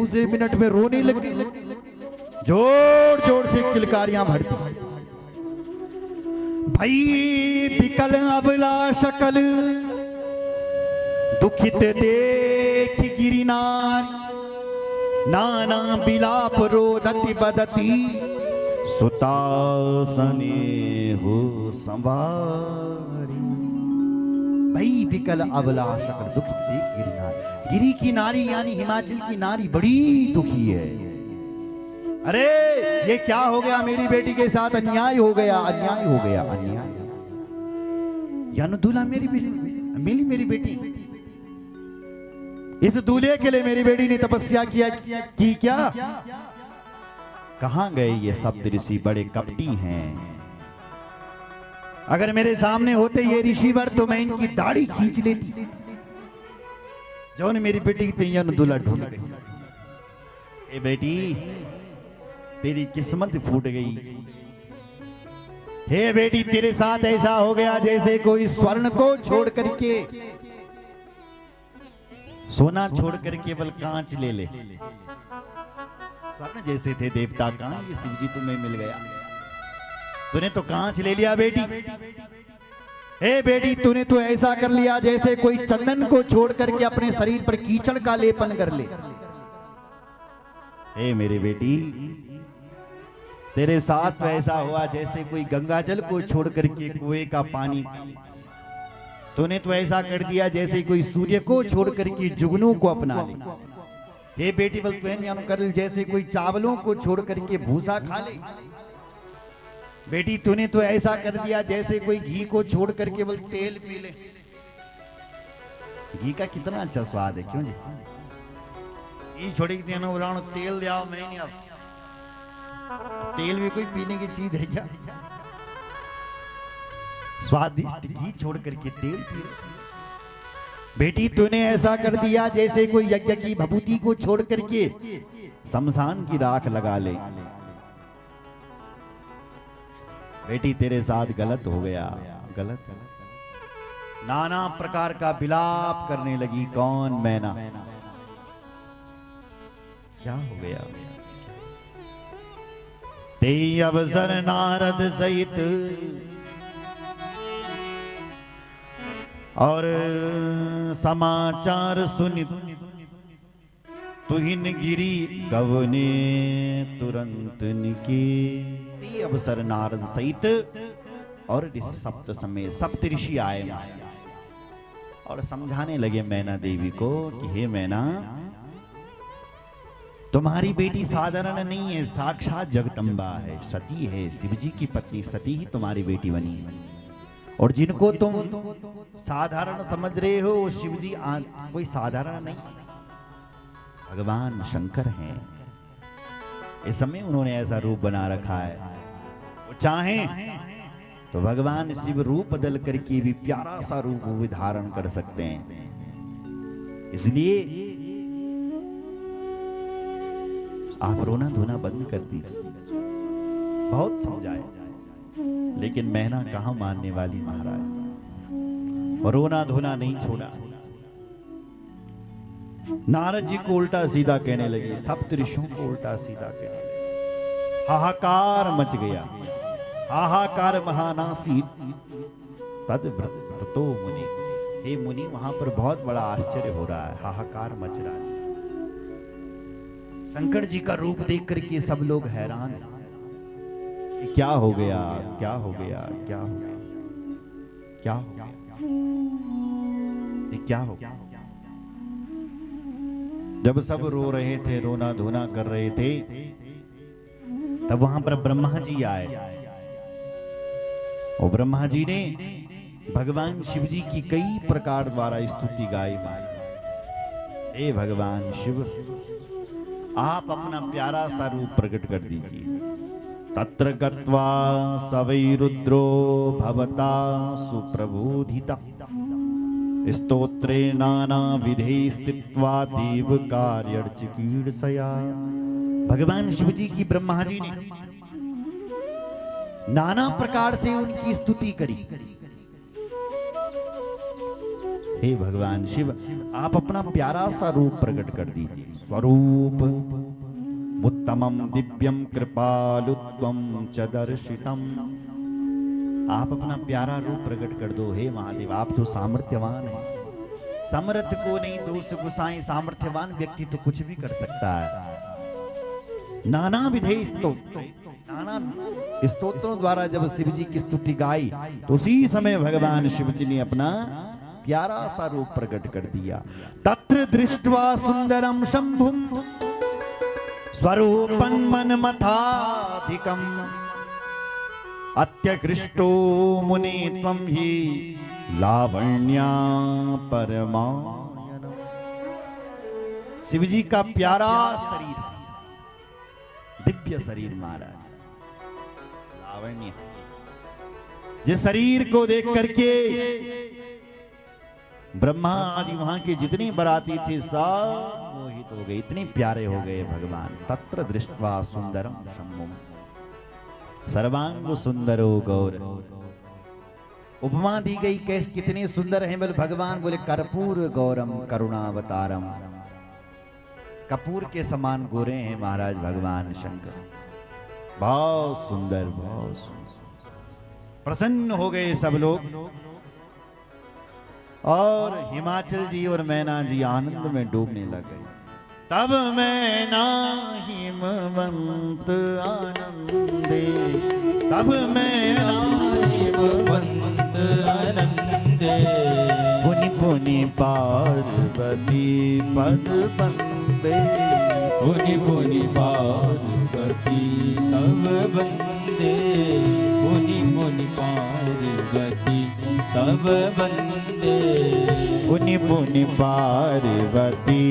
दूसरे मिनट में रोने लगी, जोर जोर से किलकारियां भरती। भई विकल अबला शकल दुखित देख गिरिनारी, नाना बिलाप रोदति बदती सुतासने हो संवारी। भाई विकल अबला शकल दुखित देख गिरिनारी, गिरी की नारी यानी हिमाचल की नारी बड़ी दुखी है। अरे ये क्या हो गया, मेरी बेटी के साथ अन्याय हो गया, अन्याय हो गया, अन्याय। यानी दूल्हा मेरी बेटी, इस दूल्हे के लिए मेरी बेटी ने तपस्या की क्या? कहां गए ये सप्त ऋषि, बड़े कपटी हैं। अगर मेरे सामने होते ये ऋषिवर तो मैं इनकी दाढ़ी खींच लेती। जो ने मेरी बेटी की तैयार दूल्हा ढूंढ गई। ए बेटी तेरी किस्मत फूट गई। हे बेटी तेरे साथ ऐसा हो गया जैसे कोई स्वर्ण को छोड़ करके, सोना छोड़कर केवल कांच ले ले। स्वर्ण जैसे थे देवता, कहां ये शिव जी तुम्हें मिल गया, तूने तो कांच ले लिया बेटी। हे बेटी तूने तो ऐसा कर लिया जैसे कोई चंदन को छोड़ करके अपने शरीर पर कीचड़ का लेपन कर ले। हे मेरी बेटी तेरे साथ तो ऐसा हुआ जैसे कोई गंगा जल को छोड़ करके कुएं का पानी, तूने तो ऐसा कर दिया जैसे कोई सूर्य को छोड़ करके जुगनू को अपना ले। हे बेटी बल कर जैसे कोई चावलों को छोड़ करके भूसा खा ले। बेटी तूने तो ऐसा कर दिया जैसे कोई घी को छोड़ करके बल तेल पी ले। घी का कितना अच्छा स्वाद है, क्यों जी? घी छोड़ी देना उलानो तेल दिया मैं नहीं, अब तेल भी कोई पीने की चीज है क्या? स्वादिष्ट घी छोड़ करके तेल पी रहे। बेटी तूने ऐसा कर दिया जैसे कोई यज्ञ की भभूति को छोड़ करके शमशान की राख लगा ले। बेटी तेरे साथ गलत हो गया, गलत। नाना प्रकार का विलाप करने लगी। कौन? मैना। क्या हो गया? ते अवसर नारद सहित और समाचार सुनित, तुहिन गिरी कवने तुरंत निके। ते अवसर नारद सहित और सप्त समय सप्त ऋषि आए और समझाने लगे मैना देवी को कि हे मैना, तुम्हारी बेटी साधारण नहीं है, साक्षात जगदम्बा है, सती है, शिवजी की पत्नी सती ही तुम्हारी बेटी बनी है। और जिनको तुम साधारण समझ रहे हो वो शिवजी कोई साधारण नहीं, भगवान शंकर हैं। इस समय उन्होंने ऐसा रूप बना रखा है, वो चाहें तो भगवान शिव रूप बदल करके भी प्यारा सा रूप भी धारण कर सकते हैं। इसलिए आप रोना धोना बंद कर दीजिए। बहुत समझाए लेकिन मैना कहां मानने वाली महाराज, और रोना धोना नहीं छोड़ा। नारद जी को उल्टा सीधा कहने लगे, सप्त ऋषियों को उल्टा सीधा कहने लगे। हाहाकार मच गया, हाहाकार महानासी तद व्रतो मुनि। हे मुनि वहां पर बहुत बड़ा आश्चर्य हो रहा है, हाहाकार मच रहा है। शंकर जी का रूप देख करके सब लोग हैरान हैं। क्या हो गया, क्या हो गया, क्या हो गया, क्या हो गया, ये क्या हो गया? जब सब रो रहे थे, रोना धोना कर रहे थे, तब वहां पर ब्रह्मा जी आए और ब्रह्मा जी ने भगवान शिव जी की कई प्रकार द्वारा स्तुति गाई। हे भगवान शिव, आप अपना प्यारा सा रूप प्रकट कर दीजिए। तत्र गत्वा सवै रुद्रो भवता सुप्रबोधिता, स्तोत्रे नाना विधे स्थित्वा देव कार्यर्चिकीर्षया। भगवान शिव जी की ब्रह्मा जी ने नाना प्रकार से उनकी स्तुति करी। हे भगवान शिव, आप अपना प्यारा सा रूप प्रकट कर दीजिए। स्वरूप उत्तमम दिव्यम कृपालुत्वम च दर्शितम। आप अपना प्यारा रूप प्रकट कर दो हे महादेव। आप तो सामर्थ्यवान हैं, समर्थ को नहीं दोष गुसाएं। सामर्थ्यवान व्यक्ति तो कुछ भी कर सकता है। नाना विधे स्तोत्र, नाना स्तोत्रों द्वारा जब शिव जी की स्तुति गाई तो उसी समय भगवान शिव जी ने अपना प्यारा सा रूप प्रकट कर दिया। तत्र दृष्ट्वा सुंदरम शंभुम स्वरूपं मनमथाधिकम अत्यकृष्टो मुनि त्वं हि लावण्या परमायन। शिव जी का प्यारा शरीर, दिव्य शरीर महाराज, लावण्य। जिस शरीर को देख करके ब्रह्मा आदि वहां के जितने बराती थे सब मोहित हो गए, इतने प्यारे हो गए भगवान। तत्र दृष्ट्वा सुंदरम शंभुम सर्वांग सुंदरो गौर। उपमा दी गई कैसे, कितने सुंदर हैं बोले भगवान, बोले कर्पूर गौरम करुणावतारम। कपूर के समान गोरे हैं महाराज भगवान शंकर, बहुत सुंदर, बहुत सुंदर। प्रसन्न हो गए सब लोग और हिमाचल जी और मैना जी आनंद में डूबने लगे। तब मैना हिमवंत आनंदे, तब मैना हिमवंत आनंदे, पुनि पुनि पार्वती पद बंदे, पुनि पुनि पार्वती तब बंदे, पुनि पुनि पार्वती तब बंदे, पुनि पुनि पार्वती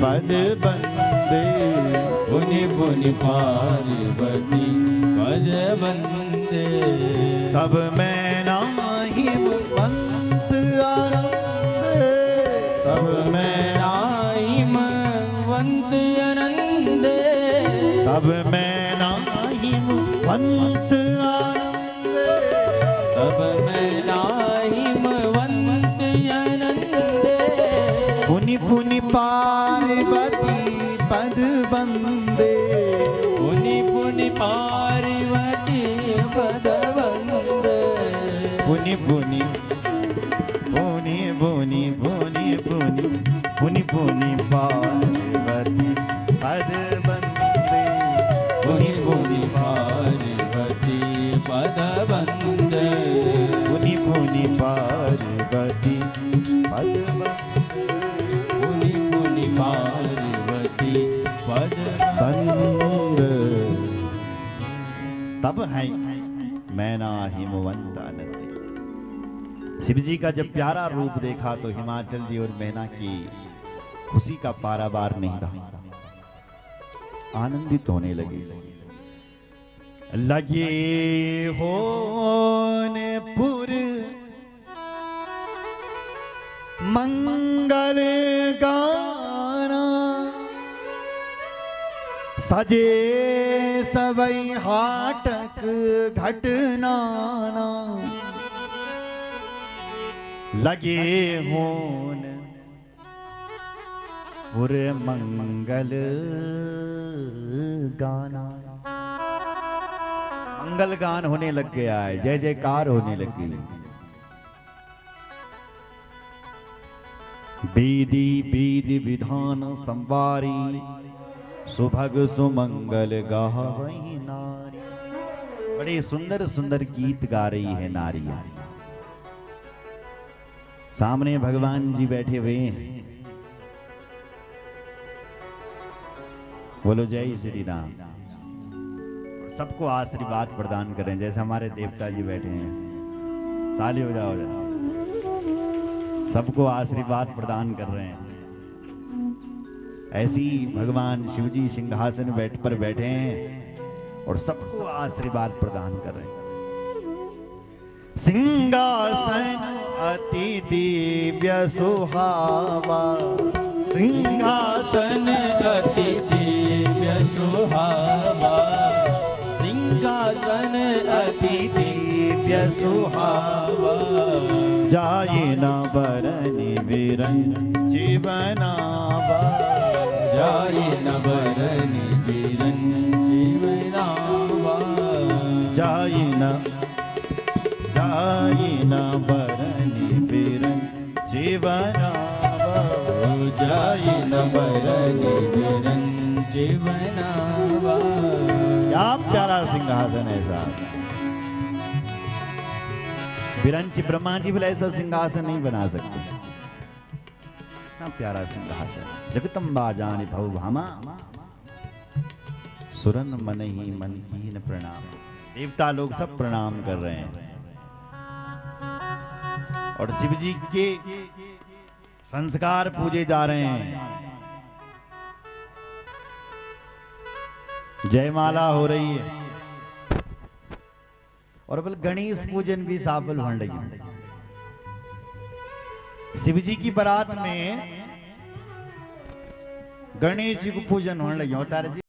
पद बंदे, पुनि पुनि पार्वती पद बंदे। तब मैना हिमवंत आनंदे, तब मैना हिमवंत आनंदे, तब मैना हिमवंत आनंदे, तब मैना हिमवंत आनंदे, पुनि पुनि पार्वती पद बंदे, पुनि पुनि पार्वती पद बंदे, पुनि पुनि पुनि पुनि पुनि पुनि पुनि पुनि पार्वती पद बंदे, पुनि पुनि पार्वती पद बंदे, पुनि पुनि पार्वती पद बंदे, पुनि पुनि पार्वती पद बंदे। तब है मैना हिमवंत आनंदे। शिव जी का जब प्यारा रूप देखा तो हिमाचल जी और मैना की खुशी का पारावार नहीं रहा, आनंदित होने लगे। लगे होने पुर मंगल गाना, सजे सवै हाटक घटनाना, लगे होन पुर मंगल गाना। मंगल गान होने लग गया है, जय जयकार होने लगी। बीदी बीदी विधान संवारी, सुभग सुमंगल गावई नारी। बड़े सुंदर सुंदर गीत गा रही है नारियां। सामने भगवान जी बैठे हुए हैं। बोलो जय श्री राम। सबको आशीर्वाद प्रदान करें, जैसे हमारे देवता जी बैठे हैं। ताली हो जाओ, सबको आशीर्वाद प्रदान कर रहे हैं। ऐसी भगवान शिवजी सिंहासन पर बैठे हैं और सबको आशीर्वाद प्रदान कर रहे हैं। सिंहासन अति दिव्य सुहावा, सिंहासन अति दिव्य सुहावा, सिंहासन अति दिव्य सुहावा, जाए न बरन बिरंची बनावा जाई न बरनी बिरंची बनावा जाई न बरनी बिरंची बनावा जाई न बरनी बिरंची बनावा। क्या प्यारा सिंहासन है साहब। बिरंची ब्रह्मा जी भी ऐसा सिंहासन नहीं बना सकते। इतना प्यारा सिंहासन। जगदम्बा जाने भव भामा सुरन मन ही मन कीन प्रणाम। देवता लोग सब प्रणाम कर रहे हैं और शिव जी के संस्कार पूजे जा रहे हैं। जयमाला हो रही है और बल गणेश पूजन भी सफल हो रही है। शिव जी की बारात में गणेश जी को पूजन होने लगे। तारे जी